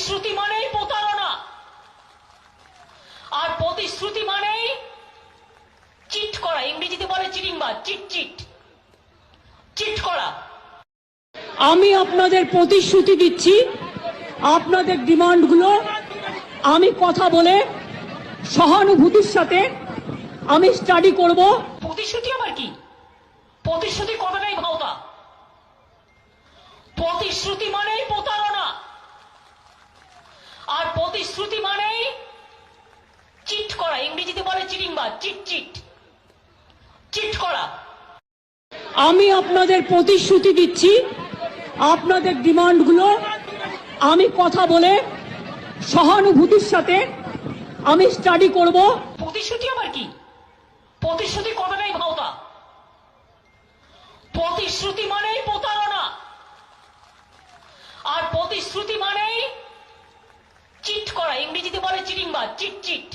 প্রতিশ্রুতি মানেই প্রতারণা, আর প্রতিশ্রুতি মানেই চিট করা। ইংরেজিতে বলে চিটিংবাজ, চিট চিট চিট করা। আমি আপনাদের প্রতিশ্রুতি দিচ্ছি, আপনাদের ডিমান্ডগুলো আমি কথা বলে সহানুভূতির সাথে আমি স্টাডি করব। প্রতিশ্রুতি আবার কি? প্রতিশ্রুতি কতটাই ভাওতা। প্রতিশ্রুতি মানেই প্রতারণা, আর প্রতিশ্রুতি মানেই চিট করা। ইংরেজিতে বলে চিটিংবাজ, চিট চিট চিট করা। আমি আপনাদের প্রতিশ্রুতি দিচ্ছি, আপনাদের ডিমান্ডগুলো আমি কথা বলে সহানুভূতির সাথে আমি স্টাডি করব। প্রতিশ্রুতি আবার কি? প্রতিশ্রুতি কতটাই ভাওতা। প্রতিশ্রুতি মানেই প্রতারণা, আর প্রতিশ্রুতি মানেই চিট করা। ইংরেজিতে বলে চিটিংবাজ, চিট চিট